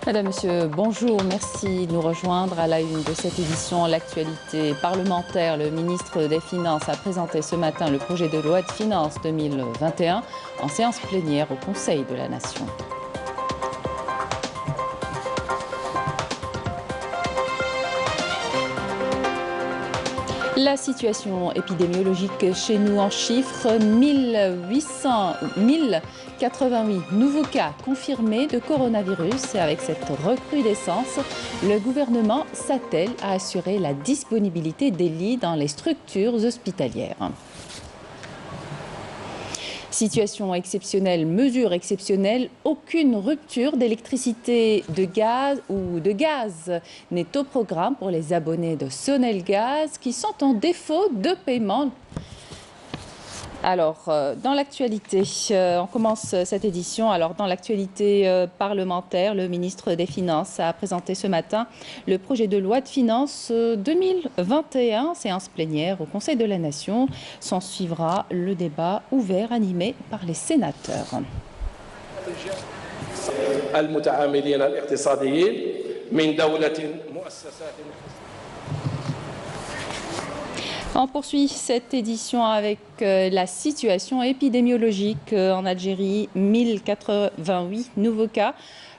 Madame, Monsieur, bonjour. Merci de nous rejoindre à la une de cette édition. L'actualité parlementaire, le ministre des Finances a présenté ce matin le projet de loi de finances 2021 en séance plénière au Conseil de la Nation. La situation épidémiologique chez nous en chiffres, 1088 nouveaux cas confirmés de coronavirus. Et avec cette recrudescence, le gouvernement s'attelle à assurer la disponibilité des lits dans les structures hospitalières. Situation exceptionnelle, mesure exceptionnelle, aucune rupture d'électricité, de gaz ou de gaz n'est au programme pour les abonnés de Sonelgaz qui sont en défaut de paiement. Alors, dans l'actualité, on commence cette édition. Alors, dans l'actualité parlementaire, le ministre des Finances a présenté ce matin le projet de loi de finances 2021, séance plénière au Conseil de la Nation. S'en suivra le débat ouvert animé par les sénateurs. On poursuit cette édition avec la situation épidémiologique en Algérie. 1088 nouveaux cas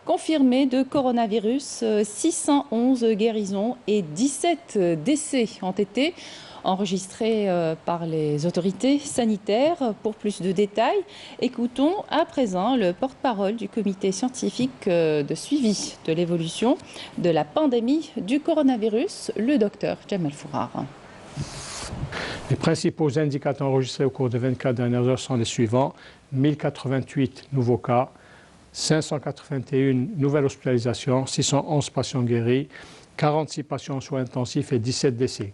confirmés de coronavirus, 611 guérisons et 17 décès ont été enregistrés par les autorités sanitaires. Pour plus de détails, écoutons à présent le porte-parole du comité scientifique de suivi de l'évolution de la pandémie du coronavirus, le docteur Jamal Fourar. Les principaux indicateurs enregistrés au cours des 24 dernières heures sont les suivants. 1088 nouveaux cas, 581 nouvelles hospitalisations, 611 patients guéris, 46 patients en soins intensifs et 17 décès.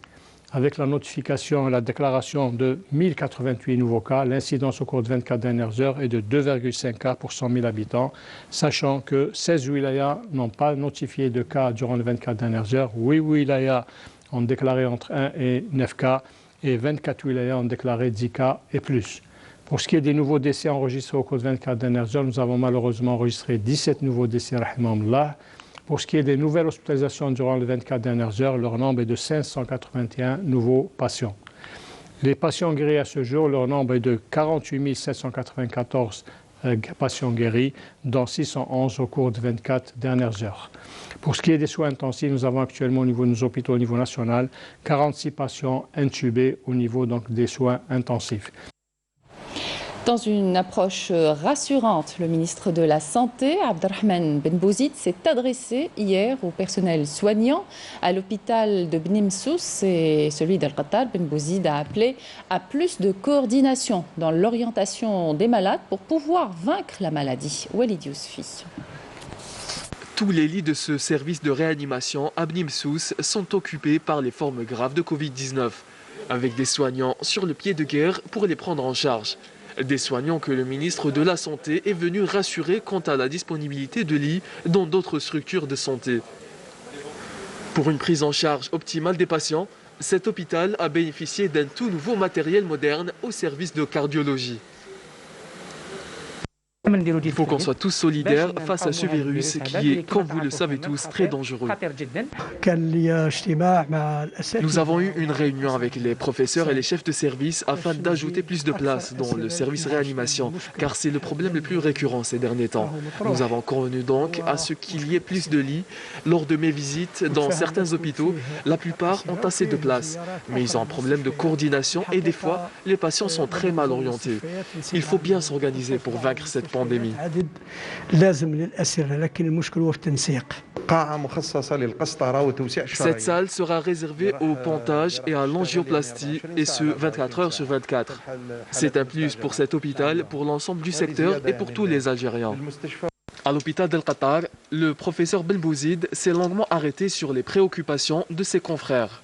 Avec la notification et la déclaration de 1088 nouveaux cas, l'incidence au cours des 24 dernières heures est de 2,5 cas pour 100 000 habitants, sachant que 16 wilayas n'ont pas notifié de cas durant les 24 dernières heures. 8 wilayas ont déclaré entre 1 et 9 cas et 24 wilayas ont déclaré 10 cas et plus. Pour ce qui est des nouveaux décès enregistrés au cours des 24 dernières heures, nous avons malheureusement enregistré 17 nouveaux décès, rahimahumullah. Pour ce qui est des nouvelles hospitalisations durant les 24 dernières heures, leur nombre est de 581 nouveaux patients. Les patients guéris à ce jour, leur nombre est de 48 794 patients guéris, dont 611 au cours des 24 dernières heures. Pour ce qui est des soins intensifs, nous avons actuellement au niveau de nos hôpitaux au niveau national 46 patients intubés au niveau donc, des soins intensifs. Dans une approche rassurante, le ministre de la Santé, Abdelrahman Benbouzid, s'est adressé hier au personnel soignant à l'hôpital de Bni Msous et celui d'Al-Qattar. Benbouzid a appelé à plus de coordination dans l'orientation des malades pour pouvoir vaincre la maladie. Walid Yousfi. Tous les lits de ce service de réanimation à Bni Msous sont occupés par les formes graves de Covid-19, avec des soignants sur le pied de guerre pour les prendre en charge. Des soignants que le ministre de la Santé est venu rassurer quant à la disponibilité de lits dans d'autres structures de santé. Pour une prise en charge optimale des patients, cet hôpital a bénéficié d'un tout nouveau matériel moderne au service de cardiologie. Il faut qu'on soit tous solidaires face à ce virus qui est, comme vous le savez tous, très dangereux. Nous avons eu une réunion avec les professeurs et les chefs de service afin d'ajouter plus de places dans le service réanimation, car c'est le problème le plus récurrent ces derniers temps. Nous avons convenu donc à ce qu'il y ait plus de lits. Lors de mes visites dans certains hôpitaux, la plupart ont assez de places, mais ils ont un problème de coordination et des fois, les patients sont très mal orientés. Il faut bien s'organiser pour vaincre cette pandémie. Cette salle sera réservée au pontage et à l'angioplastie, et ce 24 heures sur 24. C'est un plus pour cet hôpital, pour l'ensemble du secteur et pour tous les Algériens. À l'hôpital d'Al-Qattar, le professeur Benbouzid s'est longuement arrêté sur les préoccupations de ses confrères.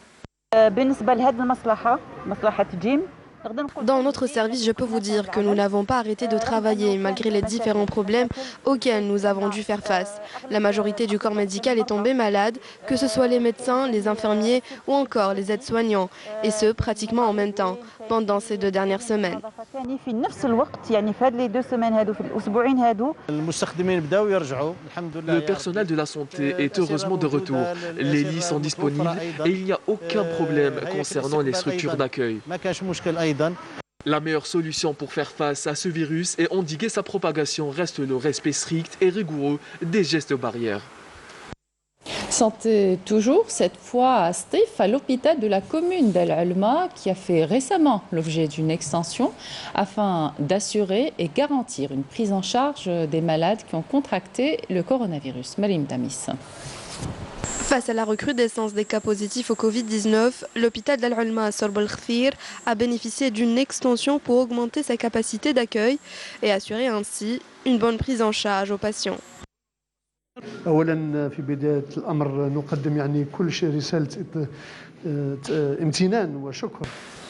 Dans notre service, je peux vous dire que nous n'avons pas arrêté de travailler malgré les différents problèmes auxquels nous avons dû faire face. La majorité du corps médical est tombée malade, que ce soit les médecins, les infirmiers ou encore les aides-soignants, et ce, pratiquement en même temps. pendant ces 2 dernières semaines. Le personnel de la santé est heureusement de retour. Les lits sont disponibles et il n'y a aucun problème concernant les structures d'accueil. La meilleure solution pour faire face à ce virus et endiguer sa propagation reste le respect strict et rigoureux des gestes barrières. Santé toujours, cette fois à Stif, à l'hôpital de la commune d'Al Alma, qui a fait récemment l'objet d'une extension afin d'assurer et garantir une prise en charge des malades qui ont contracté le coronavirus. Marim Tamis. Face à la recrudescence des cas positifs au Covid-19, l'hôpital d'Al Alma à Sorb el-Khfir a bénéficié d'une extension pour augmenter sa capacité d'accueil et assurer ainsi une bonne prise en charge aux patients. أولاً في بداية الأمر نقدم كل شيء رسالة امتنان وشكر.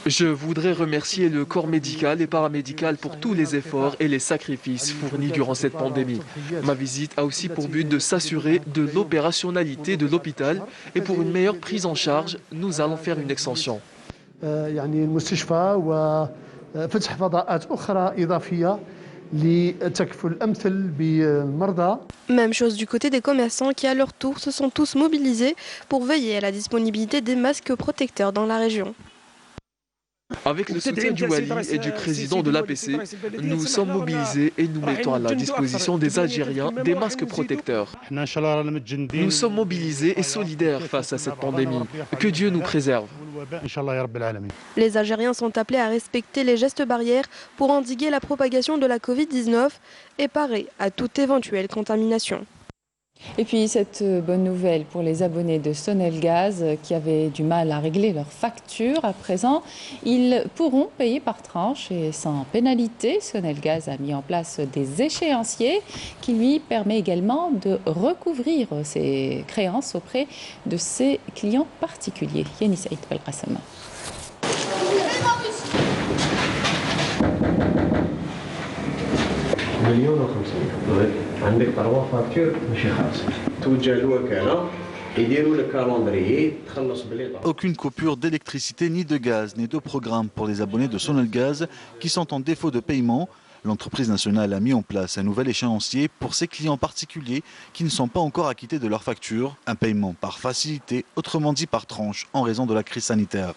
Je voudrais remercier le corps médical et paramédical pour tous les efforts et les sacrifices fournis durant cette pandémie. Ma visite a aussi pour but de s'assurer de l'opérationnalité de l'hôpital et pour une meilleure prise en charge, nous allons faire une extension. يعني المستشفى وفتح فضاءات أخرى إضافية لتكفل أمثل بالمرضى. Même chose du côté des commerçants qui à leur tour se sont tous mobilisés pour veiller à la disponibilité des masques protecteurs dans la région. Avec le soutien du Wali et du président de l'APC, nous sommes mobilisés et nous mettons à la disposition des Algériens des masques protecteurs. Nous sommes mobilisés et solidaires face à cette pandémie. Que Dieu nous préserve. Les Algériens sont appelés à respecter les gestes barrières pour endiguer la propagation de la Covid-19 et parer à toute éventuelle contamination. Et puis cette bonne nouvelle pour les abonnés de Sonelgaz qui avaient du mal à régler leurs factures. À présent, ils pourront payer par tranche et sans pénalité. Sonelgaz a mis en place des échéanciers qui lui permet également de recouvrir ses créances auprès de ses clients particuliers. Yannis Saïd Belkacem. عندك 3 فاكتور ماشي 5 توجه للوكاله يديروا لك كالندريي تخلص بلي. Aucune coupure d'électricité ni de gaz, ni de programme pour les abonnés de Sonelgaz qui sont en défaut de paiement. L'entreprise nationale a mis en place un nouvel échéancier pour ses clients particuliers qui ne sont pas encore acquittés de leurs factures. Un paiement par facilité, autrement dit par tranche, en raison de la crise sanitaire.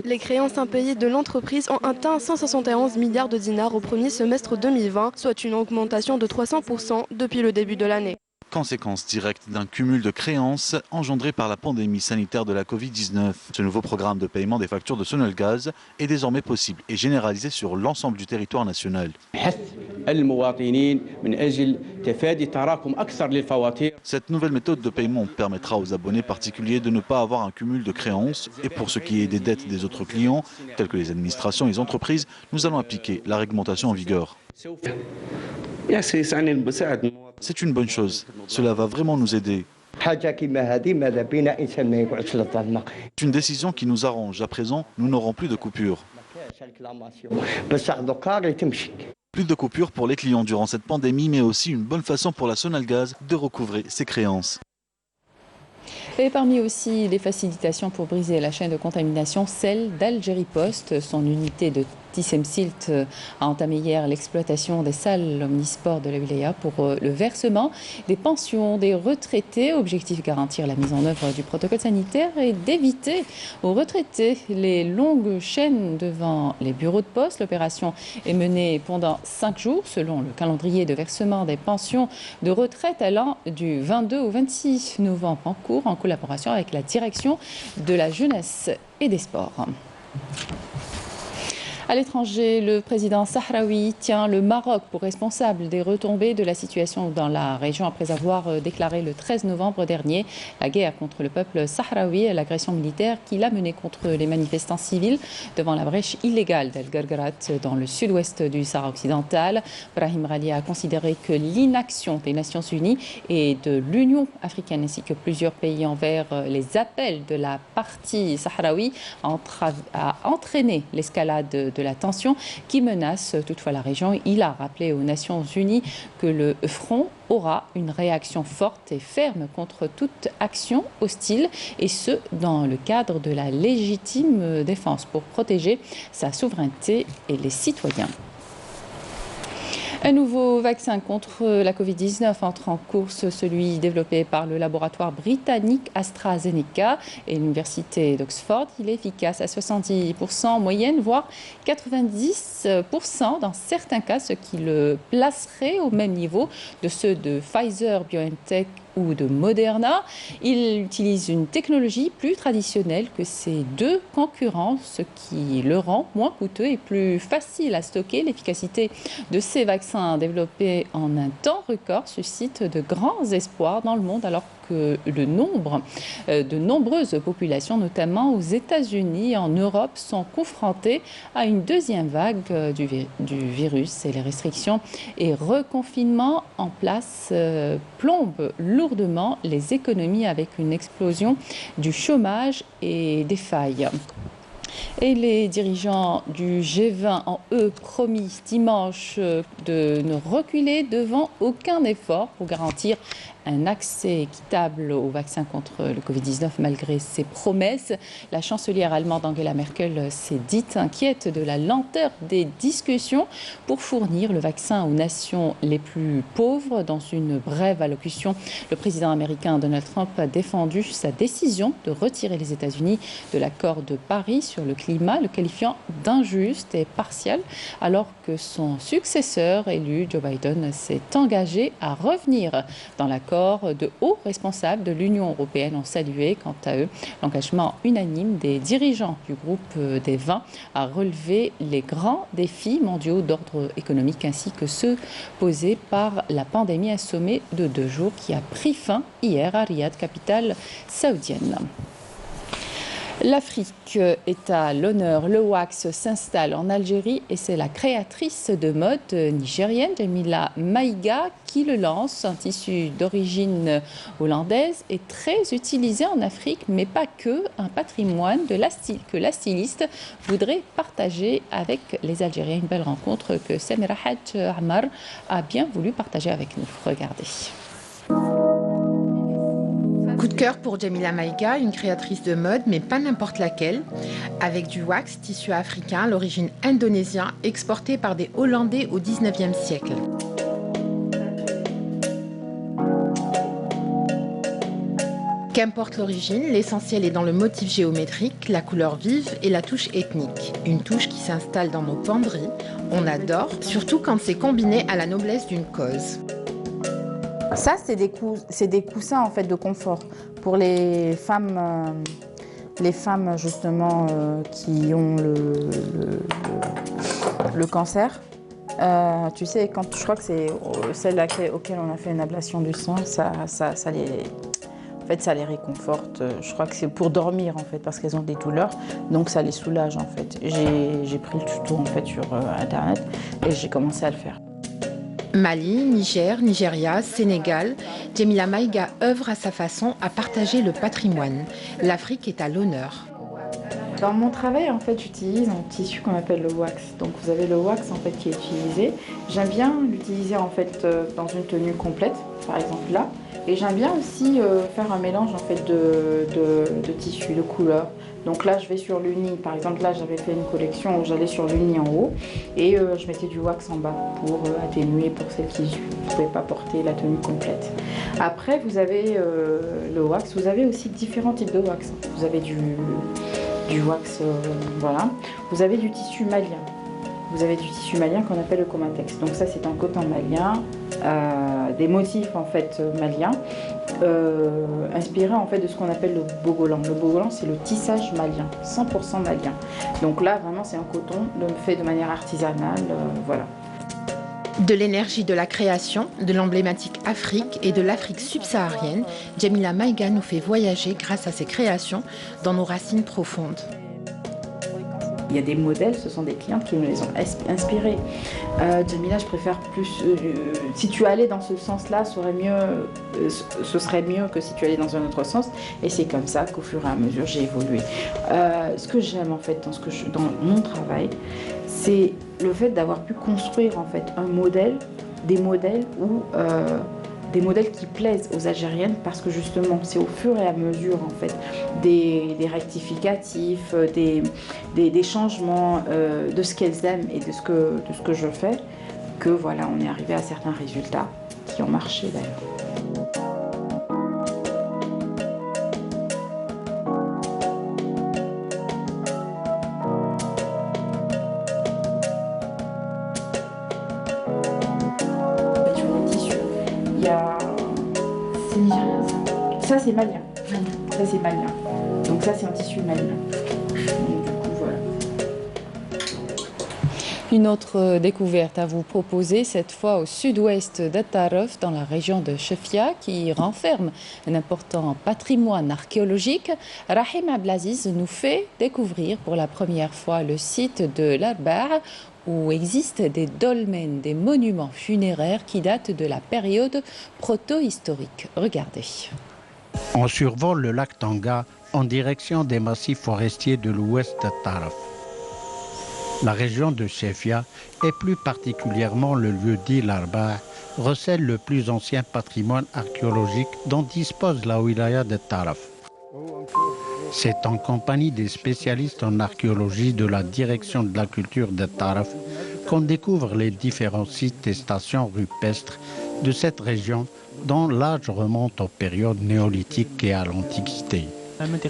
Les créances impayées de l'entreprise ont atteint 171 milliards de dinars au premier semestre 2020, soit une augmentation de 300% depuis le début de l'année. Conséquence directe d'un cumul de créances engendré par la pandémie sanitaire de la Covid-19. Ce nouveau programme de paiement des factures de Sonelgaz est désormais possible et généralisé sur l'ensemble du territoire national. Cette nouvelle méthode de paiement permettra aux abonnés particuliers de ne pas avoir un cumul de créances. Et pour ce qui est des dettes des autres clients, tels que les administrations et les entreprises, nous allons appliquer la réglementation en vigueur. C'est une bonne chose. Cela va vraiment nous aider. C'est une décision qui nous arrange. À présent, nous n'aurons plus de coupures. Plus de coupures pour les clients durant cette pandémie, mais aussi une bonne façon pour la Sonelgaz de recouvrer ses créances. Et parmi aussi les facilitations pour briser la chaîne de contamination, celle d'Algérie Post. Son unité de Tissemsilt a entamé hier l'exploitation des salles omnisports de la Wilaya pour le versement des pensions des retraités. Objectif garantir la mise en œuvre du protocole sanitaire et d'éviter aux retraités les longues chaînes devant les bureaux de poste. L'opération est menée pendant 5 jours selon le calendrier de versement des pensions de retraite allant du 22 au 26 novembre en cours en collaboration avec la direction de la jeunesse et des sports. À l'étranger, le président sahraoui tient le Maroc pour responsable des retombées de la situation dans la région après avoir déclaré le 13 novembre dernier la guerre contre le peuple sahraoui et l'agression militaire qu'il a menée contre les manifestants civils devant la brèche illégale d'El Gargarat dans le sud-ouest du Sahara occidental. Brahim Rali a considéré que l'inaction des Nations Unies et de l'Union africaine ainsi que plusieurs pays envers les appels de la partie sahraoui a entraîné l'escalade de la tension qui menace toutefois la région. Il a rappelé aux Nations Unies que le front aura une réaction forte et ferme contre toute action hostile, et ce, dans le cadre de la légitime défense pour protéger sa souveraineté et les citoyens. Un nouveau vaccin contre la Covid-19 entre en course, celui développé par le laboratoire britannique AstraZeneca et l'université d'Oxford. Il est efficace à 70% en moyenne, voire 90% dans certains cas, ce qui le placerait au même niveau de ceux de Pfizer, BioNTech ou de Moderna. Il utilise une technologie plus traditionnelle que ses deux concurrents, ce qui le rend moins coûteux et plus facile à stocker. L'efficacité de ces vaccins développés en un temps record suscite de grands espoirs dans le monde, alors que de nombreuses populations, notamment aux États-Unis et en Europe, sont confrontées à une deuxième vague du virus, et les restrictions et reconfinements en place plombent lourdement les économies avec une explosion du chômage et des failles. Et les dirigeants du G20 ont, eux, promis dimanche de ne reculer devant aucun effort pour garantir un accès équitable au vaccin contre le Covid-19 malgré ses promesses. La chancelière allemande Angela Merkel s'est dite inquiète de la lenteur des discussions pour fournir le vaccin aux nations les plus pauvres. Dans une brève allocution, le président américain Donald Trump a défendu sa décision de retirer les États-Unis de l'accord de Paris sur le climat, le qualifiant d'injuste et partial, alors que son successeur élu, Joe Biden, s'est engagé à revenir dans l'accord. De hauts responsables de l'Union européenne ont salué, quant à eux, l'engagement unanime des dirigeants du groupe des 20 à relever les grands défis mondiaux d'ordre économique ainsi que ceux posés par la pandémie. Un sommet de 2 jours qui a pris fin hier à Riyad, capitale saoudienne. L'Afrique est à l'honneur. Le wax s'installe en Algérie et c'est la créatrice de mode nigérienne Jamila Maïga qui le lance. Un tissu d'origine hollandaise est très utilisé en Afrique, mais pas que. Un patrimoine que la styliste voudrait partager avec les Algériens. Une belle rencontre que Samira Hadj Ammar a bien voulu partager avec nous. Regardez. Coup de cœur pour Jamila Maïga, une créatrice de mode, mais pas n'importe laquelle, avec du wax, tissu africain à l'origine indonésien, exporté par des Hollandais au 19e siècle. Qu'importe l'origine, l'essentiel est dans le motif géométrique, la couleur vive et la touche ethnique. Une touche qui s'installe dans nos penderies. On adore, surtout quand c'est combiné à la noblesse d'une cause. Ça, c'est des coussins en fait de confort pour les femmes justement qui ont le cancer. Tu sais, je crois que c'est celle auquel on a fait une ablation du sang, ça les réconforte. Je crois que c'est pour dormir en fait parce qu'elles ont des douleurs, donc ça les soulage en fait. J'ai pris le tuto en fait sur internet et j'ai commencé à le faire. Mali, Niger, Nigeria, Sénégal, Jamila Maïga œuvre à sa façon à partager le patrimoine. L'Afrique est à l'honneur. Dans mon travail, en fait, j'utilise un tissu qu'on appelle le wax. Donc, vous avez le wax en fait qui est utilisé. J'aime bien l'utiliser en fait dans une tenue complète, par exemple là. Et j'aime bien aussi faire un mélange en fait de tissus, de couleurs. Donc là, je vais sur l'uni. Par exemple, là, j'avais fait une collection où j'allais sur l'uni en haut et je mettais du wax en bas pour atténuer pour celles qui ne pouvaient pas porter la tenue complète. Après, vous avez le wax. Vous avez aussi différents types de wax. Vous avez du wax, voilà. Vous avez du tissu malien. Vous avez du tissu malien qu'on appelle le comatex. Donc ça, c'est un coton malien, des motifs en fait maliens, inspirés en fait de ce qu'on appelle le bogolan. Le bogolan, c'est le tissage malien, 100% malien. Donc là, vraiment, c'est un coton fait de manière artisanale, voilà. De l'énergie de la création, de l'emblématique Afrique et de l'Afrique subsaharienne, Jamila Maïga nous fait voyager grâce à ses créations dans nos racines profondes. Il y a des modèles, ce sont des clientes qui nous les ont inspirés. Jamila, je préfère plus... si tu allais dans ce sens-là, ce serait mieux que si tu allais dans un autre sens. Et c'est comme ça qu'au fur et à mesure, j'ai évolué. Ce que j'aime en fait dans mon travail, c'est le fait d'avoir pu construire en fait un modèle, des modèles ou des modèles qui plaisent aux Algériennes parce que justement c'est au fur et à mesure en fait des rectificatifs, des changements de ce qu'elles aiment et de ce que je fais que voilà on est arrivé à certains résultats qui ont marché d'ailleurs. Ça c'est malien. Ça c'est malien. Donc ça c'est un tissu malien. Donc, du coup, voilà. Une autre découverte à vous proposer, cette fois au sud-ouest d'Ataref, dans la région de Chefia, qui renferme un important patrimoine archéologique. Rahim Abdelaziz nous fait découvrir pour la première fois le site de l'Arba', où existent des dolmens, des monuments funéraires qui datent de la période proto-historique. Regardez. On survole le lac Tanga en direction des massifs forestiers de l'ouest de Taraf. La région de Chefia, et plus particulièrement le lieu-dit l'Arba', recèle le plus ancien patrimoine archéologique dont dispose la wilaya de Taraf. C'est en compagnie des spécialistes en archéologie de la direction de la culture de Taraf qu'on découvre les différents sites et stations rupestres de cette région dont l'âge remonte aux périodes néolithiques et à l'Antiquité.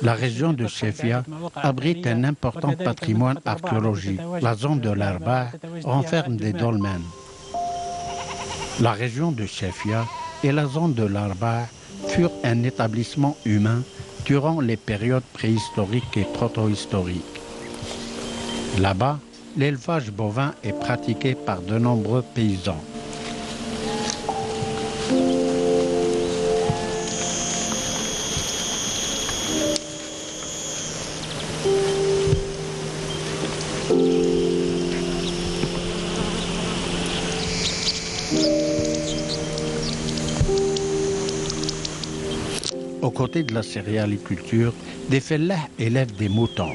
La région de Chefia abrite un important patrimoine archéologique. La zone de l'Arba' renferme des dolmens. La région de Chefia et la zone de l'Arba' furent un établissement humain durant les périodes préhistoriques et protohistoriques. Là-bas, l'élevage bovin est pratiqué par de nombreux paysans. Aux côtés de la céréaliculture, des fellahs élèvent des moutons.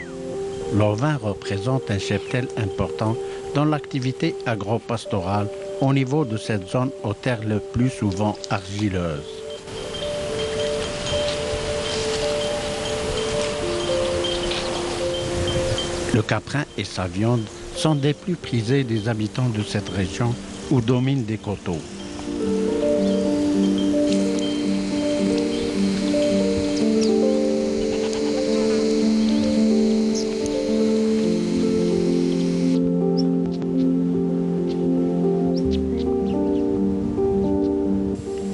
L'ovin représente un cheptel important dans l'activité agro-pastorale au niveau de cette zone aux terres le plus souvent argileuses. Le caprin et sa viande sont des plus prisés des habitants de cette région où dominent des coteaux.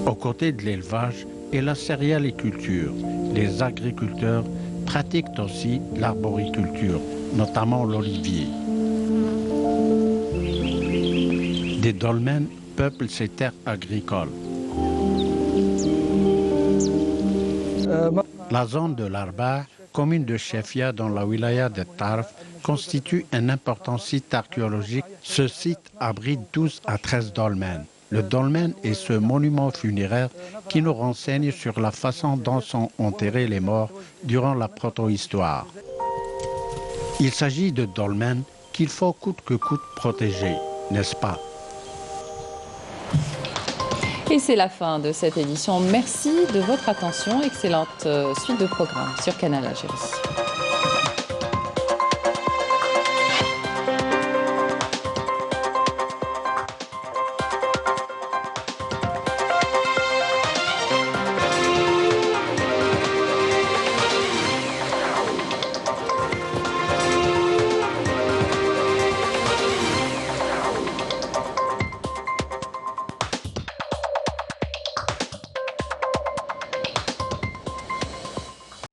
Aux côtés de l'élevage et la céréaliculture, les agriculteurs pratiquent aussi l'arboriculture, notamment l'olivier. Des dolmens peuplent ces terres agricoles. La zone de l'Arba', commune de Chefia dans la wilaya de Tarf, constitue un important site archéologique. Ce site abrite 12 à 13 dolmens. Le dolmen est ce monument funéraire qui nous renseigne sur la façon dont sont enterrés les morts durant la protohistoire. Il s'agit de dolmens qu'il faut coûte que coûte protéger, n'est-ce pas? Et c'est la fin de cette édition. Merci de votre attention. Excellente suite de programmes sur Canal Algérie.